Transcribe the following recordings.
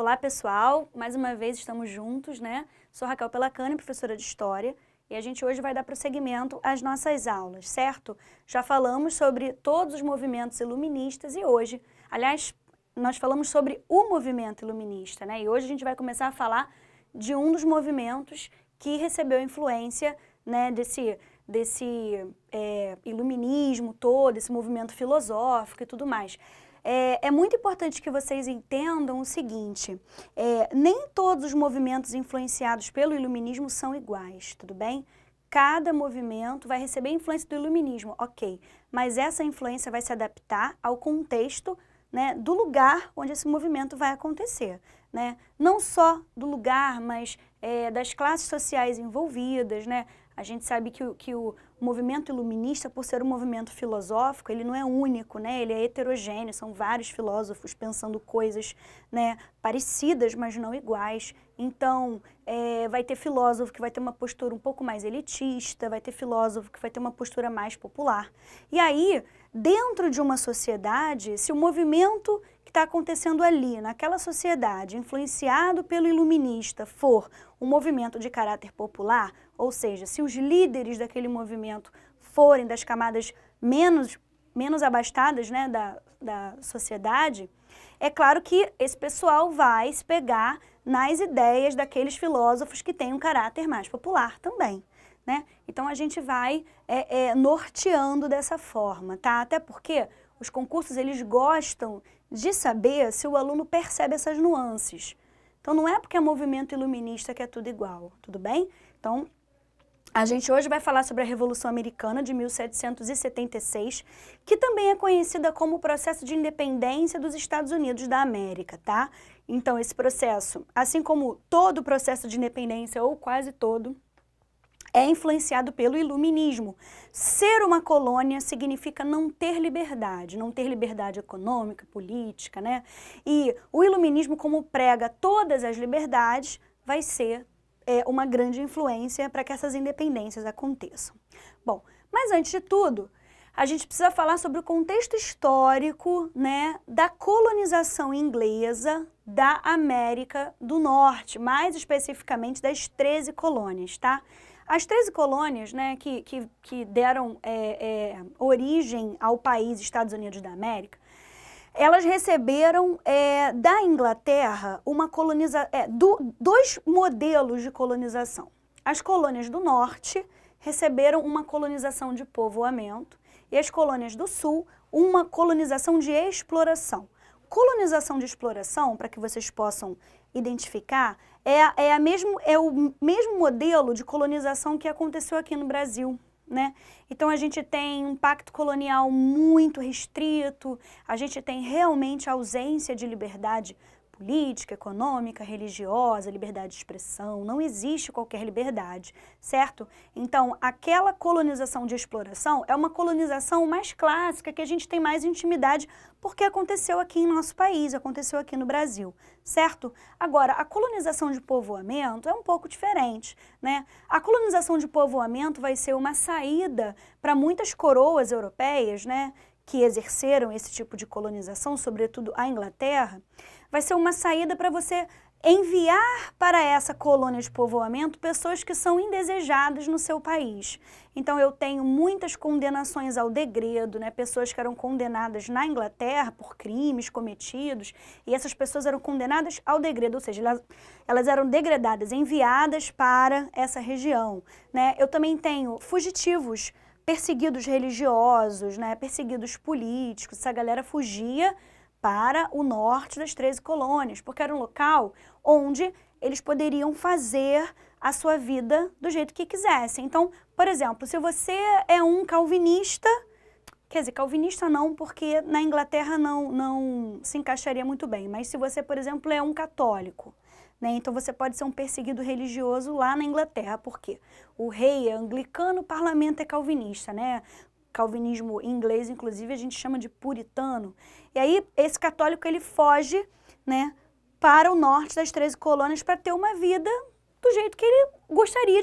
Olá, pessoal. Mais uma vez estamos juntos, né? Sou Raquel Pelacani, professora de História, e a gente hoje vai dar prosseguimento às nossas aulas, certo? Já falamos sobre todos os movimentos iluministas e hoje, aliás, nós falamos sobre o movimento iluminista, né? E hoje a gente vai começar a falar de um dos movimentos que recebeu influência, né, desse iluminismo todo, esse movimento filosófico e tudo mais. É muito importante que vocês entendam o seguinte, nem todos os movimentos influenciados pelo iluminismo são iguais, tudo bem? Cada movimento vai receber influência do iluminismo, ok, mas essa influência vai se adaptar ao contexto, né, do lugar onde esse movimento vai acontecer, né? Não só do lugar, mas das classes sociais envolvidas, né? A gente sabe que o movimento iluminista, por ser um movimento filosófico, ele não é único, né? Ele é heterogêneo, são vários filósofos pensando coisas, né, parecidas, mas não iguais. Então, vai ter filósofo que vai ter uma postura um pouco mais elitista, vai ter filósofo que vai ter uma postura mais popular. E aí, dentro de uma sociedade, se o movimento que está acontecendo ali, naquela sociedade, influenciado pelo iluminista, for um movimento de caráter popular, ou seja, se os líderes daquele movimento forem das camadas menos abastadas, né, da sociedade, é claro que esse pessoal vai se pegar nas ideias daqueles filósofos que têm um caráter mais popular também, né? Então a gente vai norteando dessa forma, tá? Até porque os concursos, eles gostam de saber se o aluno percebe essas nuances. Então não é porque é movimento iluminista que é tudo igual, tudo bem? Então, a gente hoje vai falar sobre a Revolução Americana de 1776, que também é conhecida como o processo de independência dos Estados Unidos da América, tá? Então esse processo, assim como todo o processo de independência, ou quase todo, é influenciado pelo iluminismo. Ser uma colônia significa não ter liberdade econômica, política, né? E o iluminismo, como prega todas as liberdades, vai ser uma grande influência para que essas independências aconteçam. Bom, mas antes de tudo, a gente precisa falar sobre o contexto histórico, né, da colonização inglesa da América do Norte, mais especificamente das 13 colônias, tá? As 13 colônias, né, que deram origem ao país Estados Unidos da América, elas receberam da Inglaterra dois modelos de colonização. As colônias do Norte receberam uma colonização de povoamento e as colônias do Sul uma colonização de exploração. Colonização de exploração, para que vocês possam identificar, é o mesmo modelo de colonização que aconteceu aqui no Brasil, né? Então a gente tem um pacto colonial muito restrito, a gente tem realmente ausência de liberdade política, econômica, religiosa, liberdade de expressão, não existe qualquer liberdade, certo? Então, aquela colonização de exploração é uma colonização mais clássica, que a gente tem mais intimidade, porque aconteceu aqui em nosso país, aconteceu aqui no Brasil, certo? Agora, a colonização de povoamento é um pouco diferente, né? A colonização de povoamento vai ser uma saída para muitas coroas europeias, né, que exerceram esse tipo de colonização, sobretudo a Inglaterra, vai ser uma saída para você enviar para essa colônia de povoamento pessoas que são indesejadas no seu país. Então eu tenho muitas condenações ao degredo, né? Pessoas que eram condenadas na Inglaterra por crimes cometidos, e essas pessoas eram condenadas ao degredo, ou seja, elas eram degredadas, enviadas para essa região, né? Eu também tenho fugitivos, perseguidos religiosos, né? Perseguidos políticos, essa galera fugia para o norte das 13 colônias, porque era um local onde eles poderiam fazer a sua vida do jeito que quisessem. Então, por exemplo, se você é um calvinista, quer dizer, calvinista não, porque na Inglaterra não se encaixaria muito bem, mas se você, por exemplo, é um católico, né, então você pode ser um perseguido religioso lá na Inglaterra, porque o rei é anglicano, o parlamento é calvinista, né? Calvinismo em inglês, inclusive, a gente chama de puritano. E aí, esse católico, ele foge, né, para o norte das 13 colônias para ter uma vida do jeito que ele gostaria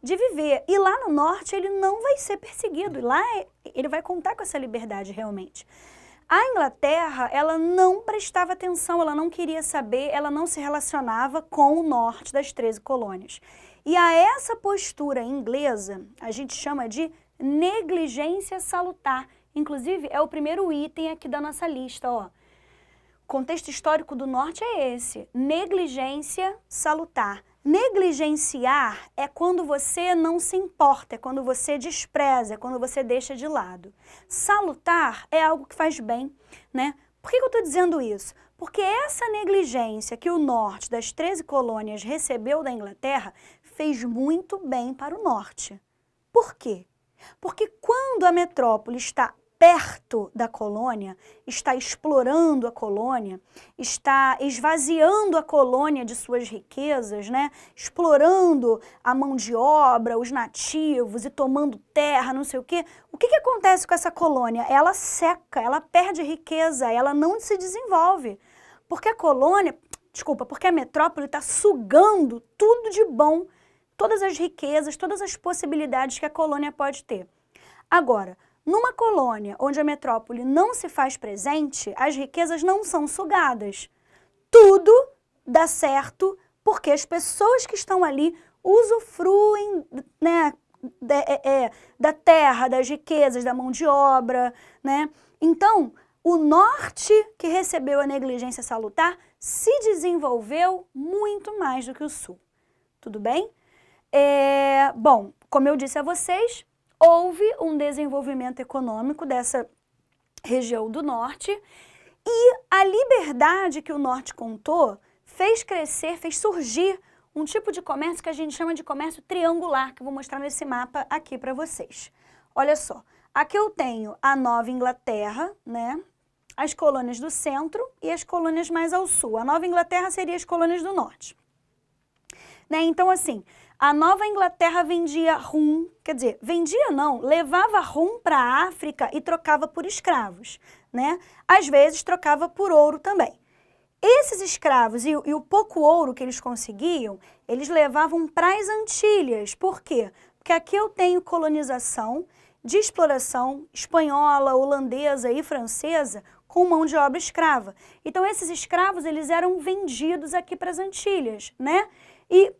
de viver. E lá no norte, ele não vai ser perseguido. Lá, ele vai contar com essa liberdade, realmente. A Inglaterra, ela não prestava atenção, ela não queria saber, ela não se relacionava com o norte das 13 colônias. E a essa postura inglesa, a gente chama de negligência salutar. Inclusive, é o primeiro item aqui da nossa lista, ó. O contexto histórico do norte é esse, negligência salutar. Negligenciar é quando você não se importa, é quando você despreza, é quando você deixa de lado. Salutar é algo que faz bem, né? Por que eu estou dizendo isso? Porque essa negligência que o norte das 13 colônias recebeu da Inglaterra fez muito bem para o norte. Por quê? Porque quando a metrópole está perto da colônia, está explorando a colônia, está esvaziando a colônia de suas riquezas, né? Explorando a mão de obra, os nativos e tomando terra, não sei o quê. O que acontece com essa colônia? Ela seca, ela perde riqueza, ela não se desenvolve. Porque a colônia, porque a metrópole está sugando tudo de bom, todas as riquezas, todas as possibilidades que a colônia pode ter. Agora, numa colônia onde a metrópole não se faz presente, as riquezas não são sugadas. Tudo dá certo porque as pessoas que estão ali usufruem, né, da terra, das riquezas, da mão de obra, né? Então, o norte, que recebeu a negligência salutar, se desenvolveu muito mais do que o sul. Tudo bem? Bom, como eu disse a vocês, houve um desenvolvimento econômico dessa região do norte e a liberdade que o norte contou fez crescer, fez surgir um tipo de comércio que a gente chama de comércio triangular, que eu vou mostrar nesse mapa aqui para vocês. Olha só, aqui eu tenho a Nova Inglaterra, né? As colônias do centro e as colônias mais ao sul. A Nova Inglaterra seria as colônias do norte. Né? Então, assim, a Nova Inglaterra vendia rum, quer dizer, vendia não, levava rum para a África e trocava por escravos, né? Às vezes trocava por ouro também. Esses escravos e o pouco ouro que eles conseguiam, eles levavam para as Antilhas. Por quê? Porque aqui eu tenho colonização de exploração espanhola, holandesa e francesa com mão de obra escrava. Então, esses escravos, eles eram vendidos aqui para as Antilhas, né? E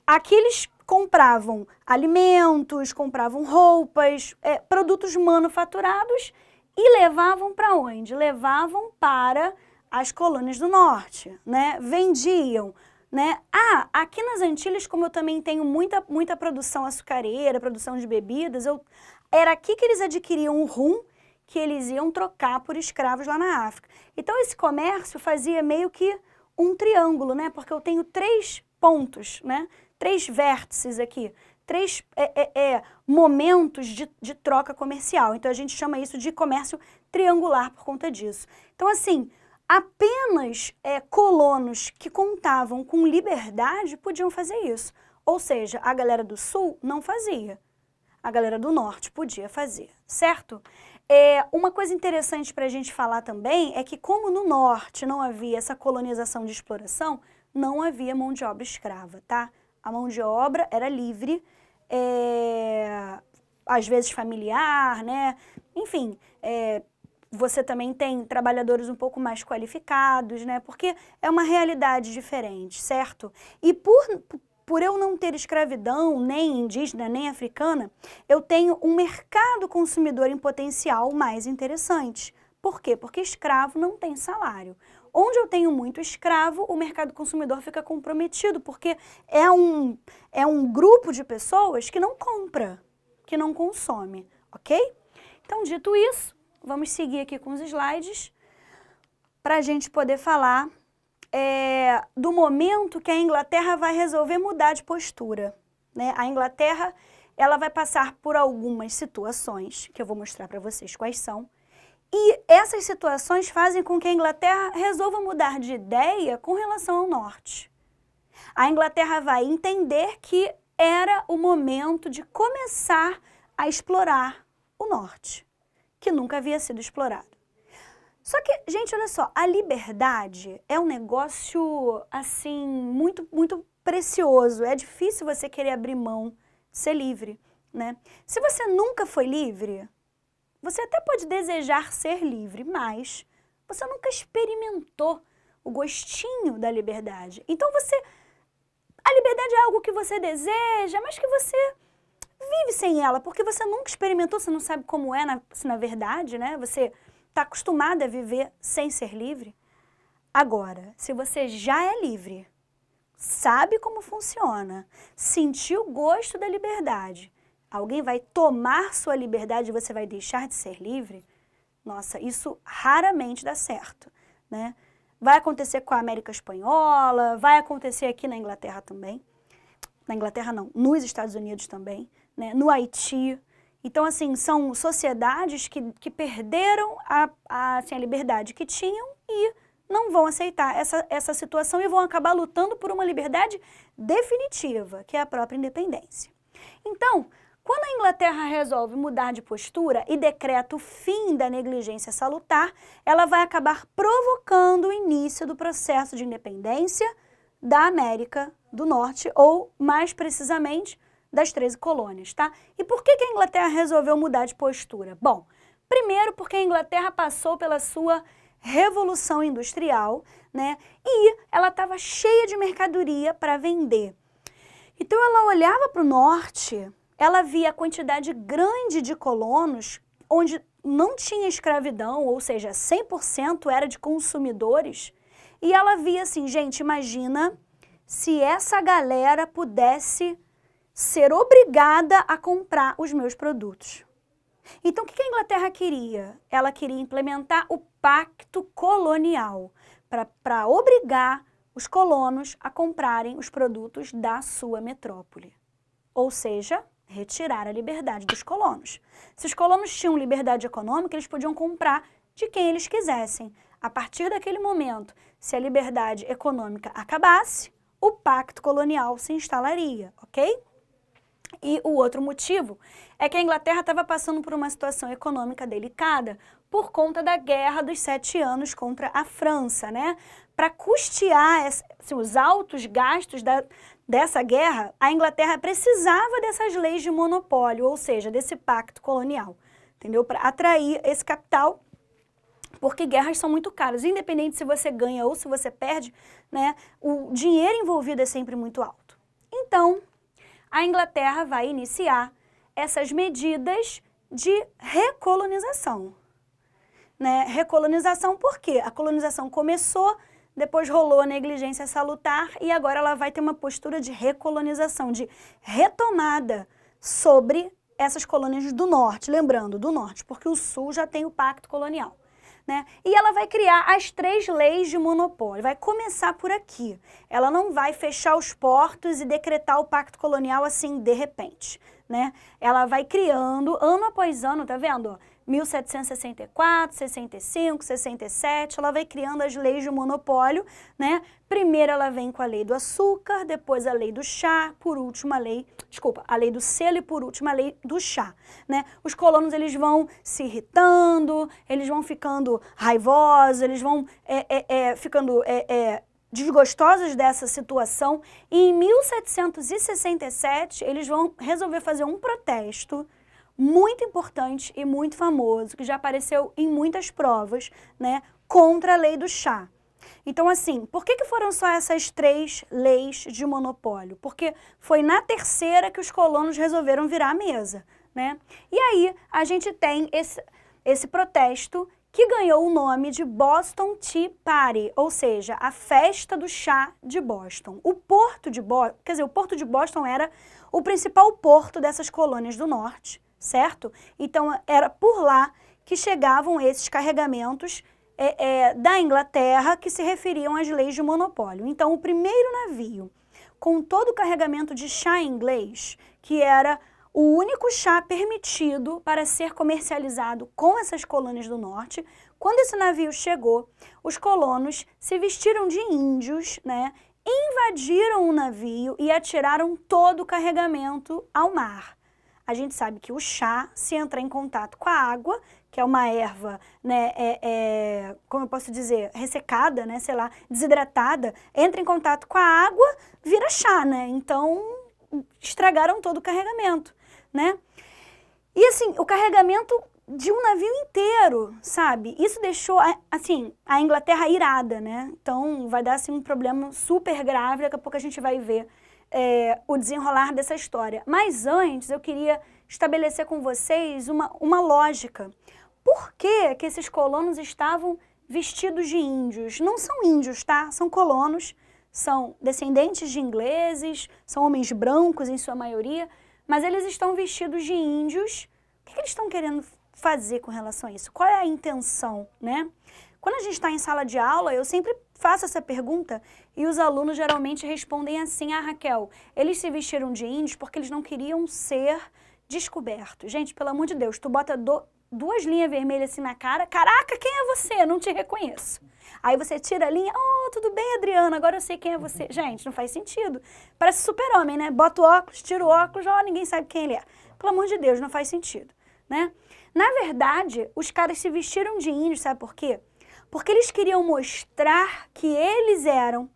aqui eles compravam alimentos, compravam roupas, produtos manufaturados e levavam para onde? Levavam para as colônias do norte, né? Vendiam, né? Aqui nas Antilhas, como eu também tenho muita produção açucareira, produção de bebidas, era aqui que eles adquiriam o rum que eles iam trocar por escravos lá na África. Então, esse comércio fazia meio que um triângulo, né? Porque eu tenho 3 pontos, né? 3 vértices aqui, 3 momentos de troca comercial. Então, a gente chama isso de comércio triangular por conta disso. Então, assim, apenas colonos que contavam com liberdade podiam fazer isso. Ou seja, a galera do sul não fazia. A galera do norte podia fazer, certo? Uma coisa interessante para a gente falar também é que como no norte não havia essa colonização de exploração, não havia mão de obra escrava, tá? A mão de obra era livre, às vezes familiar, né? Enfim, você também tem trabalhadores um pouco mais qualificados, né? Porque é uma realidade diferente, certo? E por eu não ter escravidão, nem indígena, nem africana, eu tenho um mercado consumidor em potencial mais interessante. Por quê? Porque escravo não tem salário. Onde eu tenho muito escravo, o mercado consumidor fica comprometido, porque é um grupo de pessoas que não compra, que não consome, ok? Então, dito isso, vamos seguir aqui com os slides para a gente poder falar do momento que a Inglaterra vai resolver mudar de postura, né? A Inglaterra, ela vai passar por algumas situações, que eu vou mostrar para vocês quais são, e essas situações fazem com que a Inglaterra resolva mudar de ideia com relação ao norte. A Inglaterra vai entender que era o momento de começar a explorar o norte, que nunca havia sido explorado. Só que, gente, olha só, a liberdade é um negócio, assim, muito precioso. É difícil você querer abrir mão de ser livre, né? Se você nunca foi livre, Você até pode desejar ser livre, mas você nunca experimentou o gostinho da liberdade. Então a liberdade é algo que você deseja, mas que você vive sem ela, porque você nunca experimentou, você não sabe como é na verdade, né? Você está acostumado a viver sem ser livre. Agora, se você já é livre, sabe como funciona, sentiu o gosto da liberdade, alguém vai tomar sua liberdade e você vai deixar de ser livre? Nossa, isso raramente dá certo, né? Vai acontecer com a América Espanhola, vai acontecer aqui na Inglaterra também. Na Inglaterra não, nos Estados Unidos também, né? No Haiti. Então, assim, são sociedades que perderam assim, a liberdade que tinham e não vão aceitar essa situação e vão acabar lutando por uma liberdade definitiva, que é a própria independência. Então, quando a Inglaterra resolve mudar de postura e decreta o fim da negligência salutar, ela vai acabar provocando o início do processo de independência da América do Norte, ou, mais precisamente, das 13 colônias, tá? E por que a Inglaterra resolveu mudar de postura? Bom, primeiro porque a Inglaterra passou pela sua Revolução Industrial, né? E ela estava cheia de mercadoria para vender. Então ela olhava para o norte, ela via a quantidade grande de colonos, onde não tinha escravidão, ou seja, 100% era de consumidores, e ela via assim, gente, imagina se essa galera pudesse ser obrigada a comprar os meus produtos. Então, o que a Inglaterra queria? Ela queria implementar o Pacto Colonial para obrigar os colonos a comprarem os produtos da sua metrópole. Ou seja, retirar a liberdade dos colonos. Se os colonos tinham liberdade econômica, eles podiam comprar de quem eles quisessem. A partir daquele momento, se a liberdade econômica acabasse, o Pacto Colonial se instalaria, ok? E o outro motivo é que a Inglaterra estava passando por uma situação econômica delicada por conta da Guerra dos 7 Anos contra a França, né? Para custear os altos gastos dessa guerra, a Inglaterra precisava dessas leis de monopólio, ou seja, desse pacto colonial, entendeu? Para atrair esse capital, porque guerras são muito caras. Independente se você ganha ou se você perde, né? O dinheiro envolvido é sempre muito alto. Então, a Inglaterra vai iniciar essas medidas de recolonização. Né? Recolonização por quê? A colonização começou, depois rolou a negligência salutar e agora ela vai ter uma postura de recolonização, de retomada sobre essas colônias do norte, lembrando, do norte, porque o sul já tem o pacto colonial. Né? E ela vai criar as 3 leis de monopólio, vai começar por aqui. Ela não vai fechar os portos e decretar o pacto colonial assim de repente, né? Ela vai criando ano após ano, tá vendo? 1764, 65, 67, ela vai criando as leis de monopólio, né? Primeiro ela vem com a lei do açúcar, depois a lei do chá, por último a lei do selo e por último a lei do chá, né? Os colonos, eles vão se irritando, eles vão ficando raivosos, eles vão ficando desgostosos dessa situação e em 1767 eles vão resolver fazer um protesto muito importante e muito famoso, que já apareceu em muitas provas, né, contra a lei do chá. Então, assim, por que foram só essas 3 leis de monopólio? Porque foi na terceira que os colonos resolveram virar a mesa, né? E aí a gente tem esse protesto que ganhou o nome de Boston Tea Party, ou seja, a festa do chá de Boston. O porto de Boston era o principal porto dessas colônias do norte, certo? Então, era por lá que chegavam esses carregamentos da Inglaterra que se referiam às leis de monopólio. Então, o primeiro navio com todo o carregamento de chá inglês, que era o único chá permitido para ser comercializado com essas colônias do norte, quando esse navio chegou, os colonos se vestiram de índios, né, invadiram o navio e atiraram todo o carregamento ao mar. A gente sabe que o chá, se entrar em contato com a água, que é uma erva, né, como eu posso dizer, ressecada, né, sei lá, desidratada, entra em contato com a água, vira chá, né? Então, estragaram todo o carregamento, né? E assim, o carregamento de um navio inteiro, sabe? Isso deixou, assim, a Inglaterra irada, né? Então, vai dar, assim, um problema super grave, daqui a pouco a gente vai ver o desenrolar dessa história. Mas antes, eu queria estabelecer com vocês uma lógica. Por que que esses colonos estavam vestidos de índios? Não são índios, tá? São colonos, são descendentes de ingleses, são homens brancos em sua maioria, mas eles estão vestidos de índios. O que eles estão querendo fazer com relação a isso? Qual é a intenção, né? Quando a gente está em sala de aula, eu sempre faço essa pergunta e os alunos geralmente respondem assim: ah, Raquel, eles se vestiram de índios porque eles não queriam ser descobertos. Gente, pelo amor de Deus, tu bota duas linhas vermelhas assim na cara, caraca, quem é você? Não te reconheço. Aí você tira a linha, oh, tudo bem, Adriana, agora eu sei quem é você. Gente, não faz sentido. Parece super-homem, né? Bota o óculos, tira o óculos, ó, ninguém sabe quem ele é. Pelo amor de Deus, não faz sentido, né? Na verdade, os caras se vestiram de índios, sabe por quê? Porque eles queriam mostrar que eles eram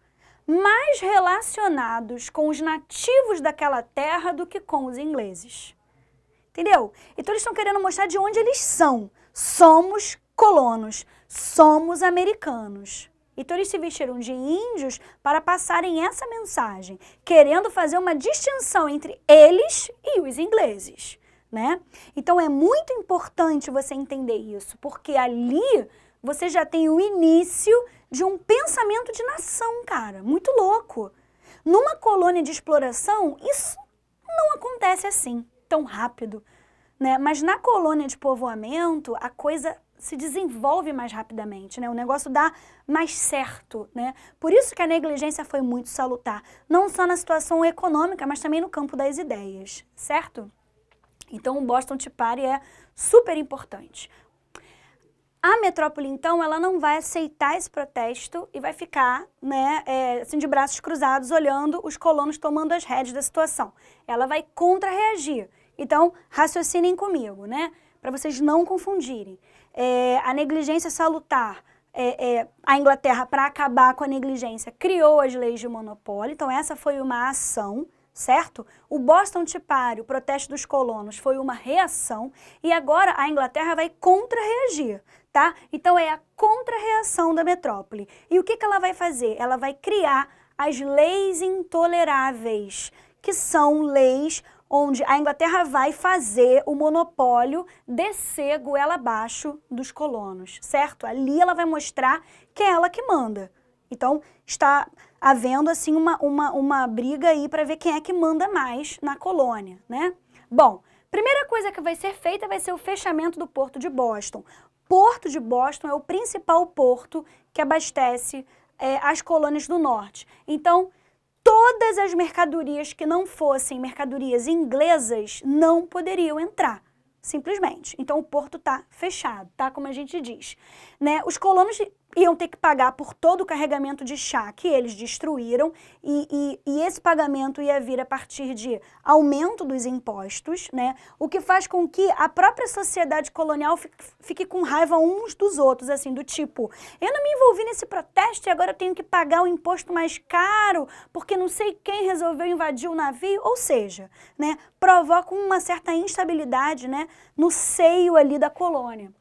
mais relacionados com os nativos daquela terra do que com os ingleses. Entendeu? Então eles estão querendo mostrar de onde eles são. Somos colonos, somos americanos. Então eles se vestiram de índios para passarem essa mensagem, querendo fazer uma distinção entre eles e os ingleses, né? Então é muito importante você entender isso, porque ali você já tem o início de um pensamento de nação, cara, muito louco. Numa colônia de exploração, isso não acontece assim, tão rápido, né? Mas na colônia de povoamento, a coisa se desenvolve mais rapidamente, né? O negócio dá mais certo, né? Por isso que a negligência foi muito salutar, não só na situação econômica, mas também no campo das ideias, certo? Então o Boston Tea Party é super importante. A metrópole, então, ela não vai aceitar esse protesto e vai ficar, né, assim, de braços cruzados, olhando os colonos tomando as rédeas da situação. Ela vai contra-reagir. Então, raciocinem comigo, né, para vocês não confundirem. A negligência salutar, a Inglaterra, para acabar com a negligência, criou as leis de monopólio, então essa foi uma ação, certo? O Boston Tea Party, o protesto dos colonos, foi uma reação e agora a Inglaterra vai contra-reagir, tá? Então é a contra-reação da metrópole. E o que ela vai fazer? Ela vai criar as leis intoleráveis, que são leis onde a Inglaterra vai fazer o monopólio descer goela abaixo dos colonos, certo? Ali ela vai mostrar que é ela que manda. Então, está havendo, assim, uma briga aí para ver quem é que manda mais na colônia, né? Bom, primeira coisa que vai ser feita vai ser o fechamento do Porto de Boston. Porto de Boston é o principal porto que abastece as colônias do norte. Então, todas as mercadorias que não fossem mercadorias inglesas não poderiam entrar, simplesmente. Então o porto está fechado, tá? Como a gente diz, né? Os colonos iam ter que pagar por todo o carregamento de chá que eles destruíram e esse pagamento ia vir a partir de aumento dos impostos, né? O que faz com que a própria sociedade colonial fique com raiva uns dos outros, assim, do tipo, eu não me envolvi nesse protesto e agora eu tenho que pagar o imposto mais caro porque não sei quem resolveu invadir o navio, ou seja, né, provoca uma certa instabilidade, né, no seio ali da colônia.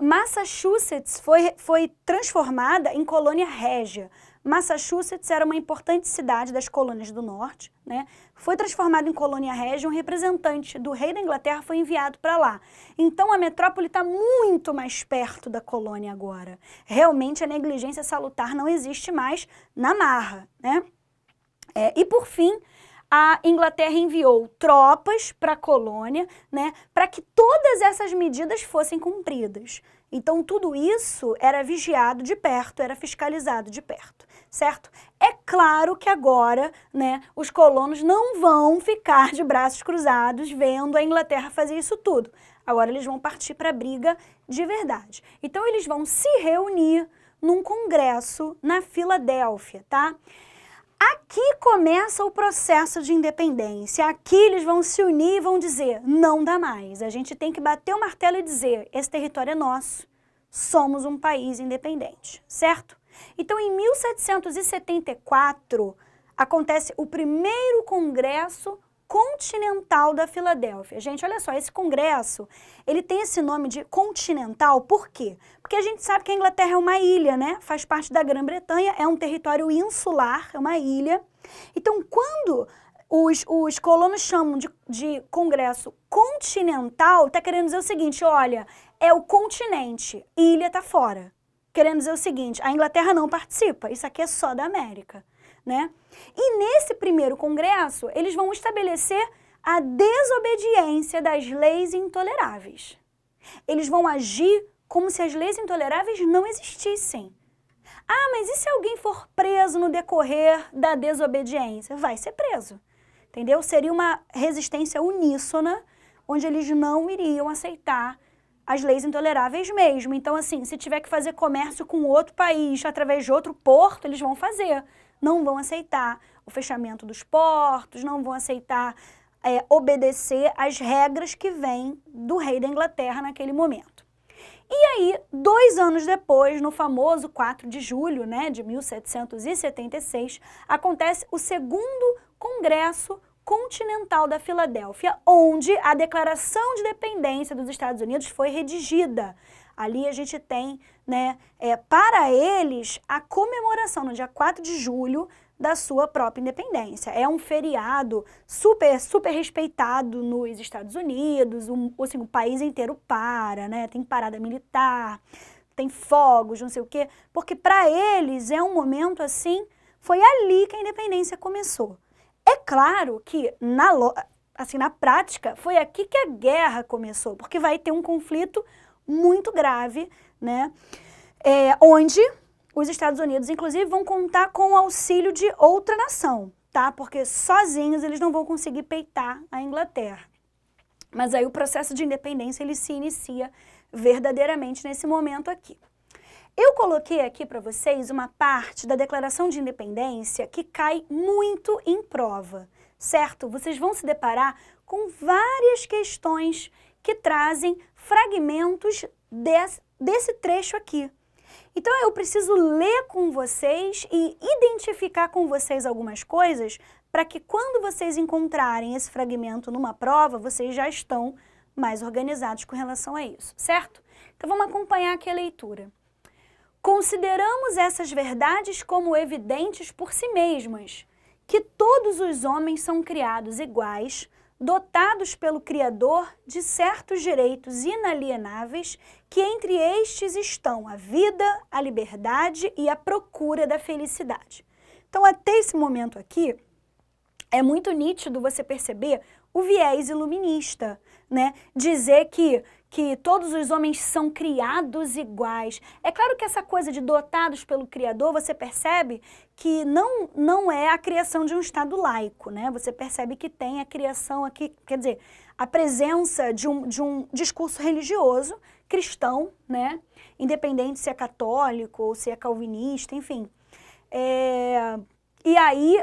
Massachusetts foi transformada em colônia régia. Massachusetts era uma importante cidade das colônias do norte, né? Foi transformada em colônia régia, um representante do rei da Inglaterra foi enviado para lá. Então a metrópole está muito mais perto da colônia agora. Realmente a negligência salutar não existe mais na marra, né? E por fim, a Inglaterra enviou tropas para a colônia, né, para que todas essas medidas fossem cumpridas. Então, tudo isso era vigiado de perto, era fiscalizado de perto, certo? É claro que agora, né, os colonos não vão ficar de braços cruzados vendo a Inglaterra fazer isso tudo. Agora eles vão partir para a briga de verdade. Então, eles vão se reunir num congresso na Filadélfia, tá? Aqui começa o processo de independência, aqui eles vão se unir e vão dizer, não dá mais, a gente tem que bater o martelo e dizer, esse território é nosso, somos um país independente, certo? Então em 1774 acontece o primeiro congresso Continental da Filadélfia. Gente, olha só, esse congresso, ele tem esse nome de continental, por quê? Porque a gente sabe que a Inglaterra é uma ilha, né? Faz parte da Grã-Bretanha, é um território insular, é uma ilha. Então, quando os colonos chamam de congresso continental, tá querendo dizer o seguinte, olha, é o continente, ilha tá fora. Querendo dizer o seguinte, a Inglaterra não participa, isso aqui é só da América, né? E nesse primeiro congresso, eles vão estabelecer a desobediência das leis intoleráveis. Eles vão agir como se as leis intoleráveis não existissem. Ah, mas e se alguém for preso no decorrer da desobediência? Vai ser preso, entendeu? Seria uma resistência uníssona, onde eles não iriam aceitar as leis intoleráveis mesmo. Então, assim, se tiver que fazer comércio com outro país através de outro porto, eles vão fazer. Não vão aceitar o fechamento dos portos, não vão aceitar obedecer às regras que vêm do rei da Inglaterra naquele momento. E aí, 2 anos depois, no famoso 4 de julho, né, de 1776, acontece o segundo Congresso Continental da Filadélfia, onde a Declaração de Independência dos Estados Unidos foi redigida. Ali a gente tem, né, para eles, a comemoração no dia 4 de julho da sua própria independência. É um feriado super, super respeitado nos Estados Unidos, assim, o país inteiro para, né, tem parada militar, tem fogos, não sei o quê, porque para eles é um momento assim, foi ali que a independência começou. É claro que, na prática, foi aqui que a guerra começou, porque vai ter um conflito muito grave, né, onde os Estados Unidos, inclusive, vão contar com o auxílio de outra nação, tá? Porque sozinhos eles não vão conseguir peitar a Inglaterra. Mas aí o processo de independência, ele se inicia verdadeiramente nesse momento aqui. Eu coloquei aqui para vocês uma parte da Declaração de Independência que cai muito em prova, certo? Vocês vão se deparar com várias questões que trazem fragmentos desse trecho aqui. Então eu preciso ler com vocês e identificar com vocês algumas coisas para que quando vocês encontrarem esse fragmento numa prova, vocês já estão mais organizados com relação a isso, certo? Então vamos acompanhar aqui a leitura. Consideramos essas verdades como evidentes por si mesmas, que todos os homens são criados iguais, dotados pelo Criador de certos direitos inalienáveis, que entre estes estão a vida, a liberdade e a procura da felicidade. Então, até esse momento aqui, é muito nítido você perceber o viés iluminista, né? Dizer que todos os homens são criados iguais. É claro que essa coisa de dotados pelo Criador, você percebe que não é a criação de um Estado laico, né? Você percebe que tem a criação aqui, quer dizer, a presença de um discurso religioso cristão, né? Independente se é católico ou se é calvinista, enfim. E aí,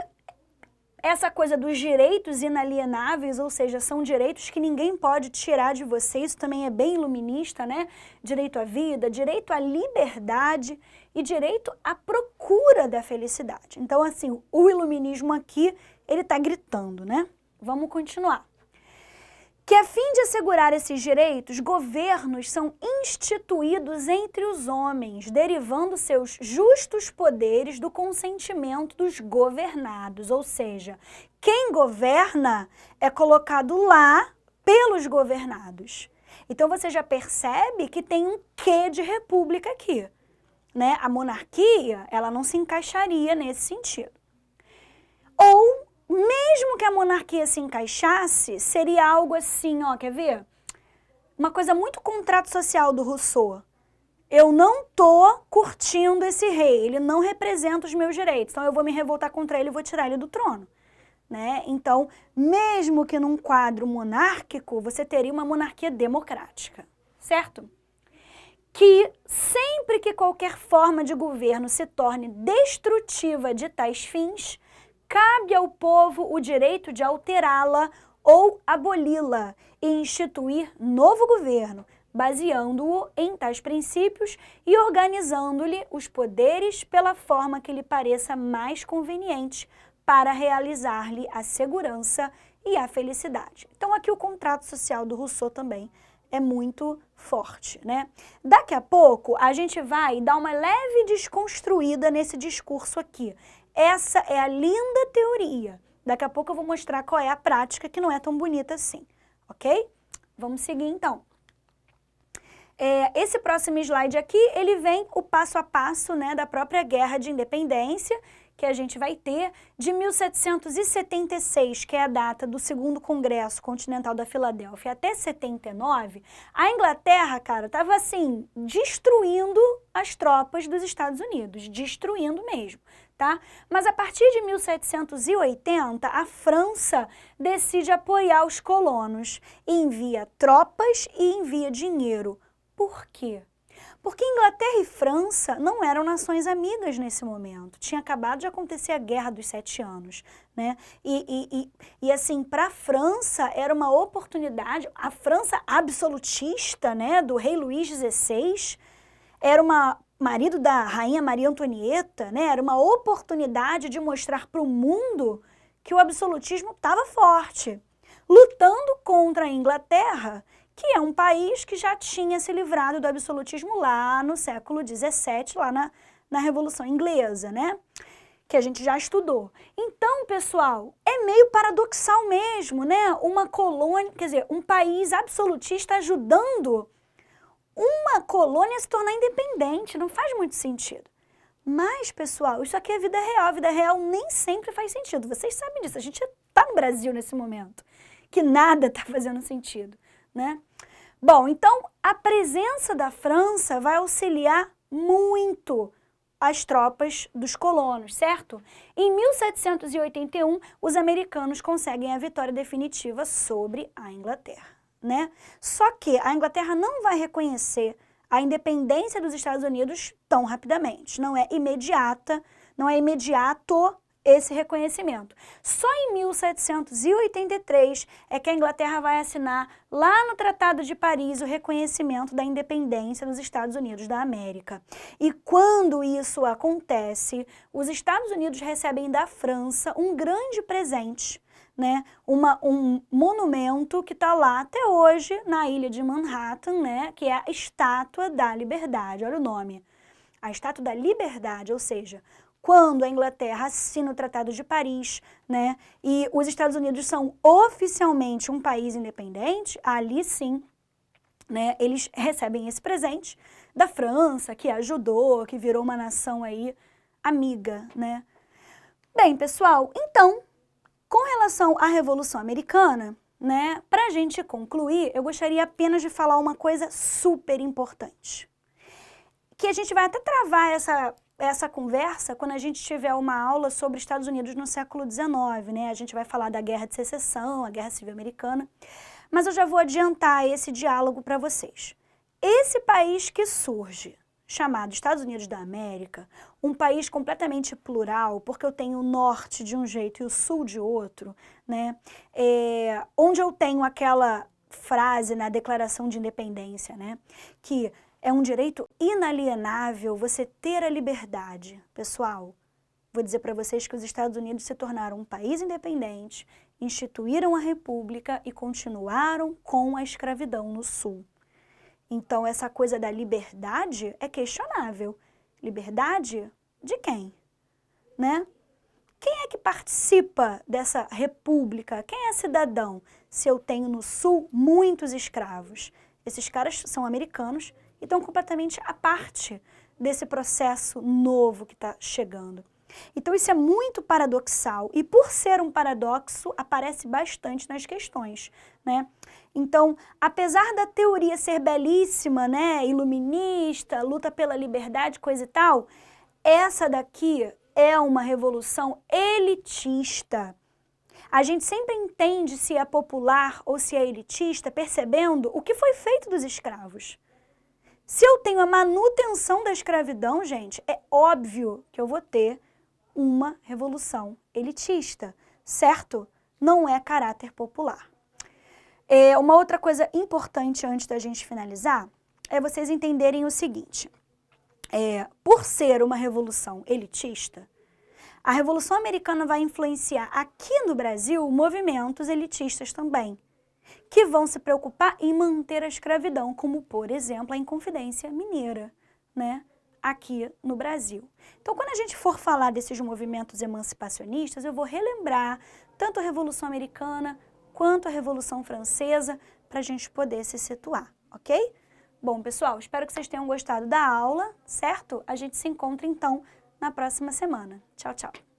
essa coisa dos direitos inalienáveis, ou seja, são direitos que ninguém pode tirar de você, isso também é bem iluminista, né? Direito à vida, direito à liberdade e direito à procura da felicidade. Então, assim, o iluminismo aqui, ele está gritando, né? Vamos continuar. Que a fim de assegurar esses direitos, governos são instituídos entre os homens, derivando seus justos poderes do consentimento dos governados. Ou seja, quem governa é colocado lá pelos governados. Então você já percebe que tem um quê de república aqui, né? A monarquia, ela não se encaixaria nesse sentido. Ou mesmo que a monarquia se encaixasse, seria algo assim, ó, quer ver? Uma coisa muito contrato social do Rousseau. Eu não tô curtindo esse rei, ele não representa os meus direitos, então eu vou me revoltar contra ele e vou tirar ele do trono, né? Então, mesmo que num quadro monárquico, você teria uma monarquia democrática, certo? Que sempre que qualquer forma de governo se torne destrutiva de tais fins, cabe ao povo o direito de alterá-la ou aboli-la e instituir novo governo, baseando-o em tais princípios e organizando-lhe os poderes pela forma que lhe pareça mais conveniente para realizar-lhe a segurança e a felicidade. Então aqui o contrato social do Rousseau também é muito forte, né? Daqui a pouco a gente vai dar uma leve desconstruída nesse discurso aqui. Essa é a linda teoria. Daqui a pouco eu vou mostrar qual é a prática, que não é tão bonita assim, ok? Vamos seguir então. Esse próximo slide aqui, ele vem o passo a passo, né, da própria Guerra de Independência, que a gente vai ter de 1776, que é a data do segundo Congresso Continental da Filadélfia, até 79, a Inglaterra, cara, estava assim, destruindo as tropas dos Estados Unidos, destruindo mesmo, tá? Mas a partir de 1780, a França decide apoiar os colonos, envia tropas e envia dinheiro. Por quê? Porque Inglaterra e França não eram nações amigas nesse momento. Tinha acabado de acontecer a Guerra dos 7 Anos, né? E assim, para a França era uma oportunidade, a França absolutista, né, do rei Luís XVI, era marido da rainha Maria Antonieta, né? Era uma oportunidade de mostrar para o mundo que o absolutismo estava forte, lutando contra a Inglaterra, que é um país que já tinha se livrado do absolutismo lá no século XVII, lá na Revolução Inglesa, né? Que a gente já estudou. Então, pessoal, é meio paradoxal mesmo, né? Uma colônia, quer dizer, um país absolutista ajudando uma colônia a se tornar independente. Não faz muito sentido. Mas, pessoal, isso aqui é vida real. A vida real nem sempre faz sentido. Vocês sabem disso. A gente está no Brasil nesse momento, que nada está fazendo sentido, né? Bom, então a presença da França vai auxiliar muito as tropas dos colonos, certo? Em 1781, os americanos conseguem a vitória definitiva sobre a Inglaterra, né? Só que a Inglaterra não vai reconhecer a independência dos Estados Unidos tão rapidamente, não é imediata, não é imediato esse reconhecimento. Só em 1783 é que a Inglaterra vai assinar, lá no Tratado de Paris, o reconhecimento da independência dos Estados Unidos da América. E quando isso acontece, os Estados Unidos recebem da França um grande presente, né? Um monumento que está lá até hoje na ilha de Manhattan, né? Que é a Estátua da Liberdade, olha o nome. A Estátua da Liberdade, ou seja, quando a Inglaterra assina o Tratado de Paris, né, e os Estados Unidos são oficialmente um país independente, ali sim, né, eles recebem esse presente da França, que ajudou, que virou uma nação aí amiga, né. Bem, pessoal, então, com relação à Revolução Americana, né, para a gente concluir, eu gostaria apenas de falar uma coisa super importante, que a gente vai até travar essa conversa quando a gente tiver uma aula sobre Estados Unidos no século XIX, né? A gente vai falar da Guerra de Secessão, a Guerra Civil Americana, mas eu já vou adiantar esse diálogo para vocês. Esse país que surge, chamado Estados Unidos da América, um país completamente plural, porque eu tenho o norte de um jeito e o sul de outro, né? Onde eu tenho aquela frase na Declaração de Independência, né? Que é um direito inalienável você ter a liberdade. Pessoal, vou dizer para vocês que os Estados Unidos se tornaram um país independente, instituíram a república e continuaram com a escravidão no sul. Então, essa coisa da liberdade é questionável. Liberdade de quem? Né? Quem é que participa dessa república? Quem é cidadão? Se eu tenho no sul muitos escravos. Esses caras são americanos e estão completamente à parte desse processo novo que está chegando. Então isso é muito paradoxal e por ser um paradoxo aparece bastante nas questões, né? Então, apesar da teoria ser belíssima, né, iluminista, luta pela liberdade, coisa e tal, essa daqui é uma revolução elitista. A gente sempre entende se é popular ou se é elitista percebendo o que foi feito dos escravos. Se eu tenho a manutenção da escravidão, gente, é óbvio que eu vou ter uma revolução elitista, certo? Não é caráter popular. Uma outra coisa importante antes da gente finalizar é vocês entenderem o seguinte. Por ser uma revolução elitista, A Revolução Americana vai influenciar aqui no Brasil movimentos elitistas também, que vão se preocupar em manter a escravidão, como, por exemplo, a Inconfidência Mineira, né, aqui no Brasil. Então, quando a gente for falar desses movimentos emancipacionistas, eu vou relembrar tanto a Revolução Americana quanto a Revolução Francesa, para a gente poder se situar, ok? Bom, pessoal, espero que vocês tenham gostado da aula, certo? A gente se encontra, então, na próxima semana. Tchau, tchau!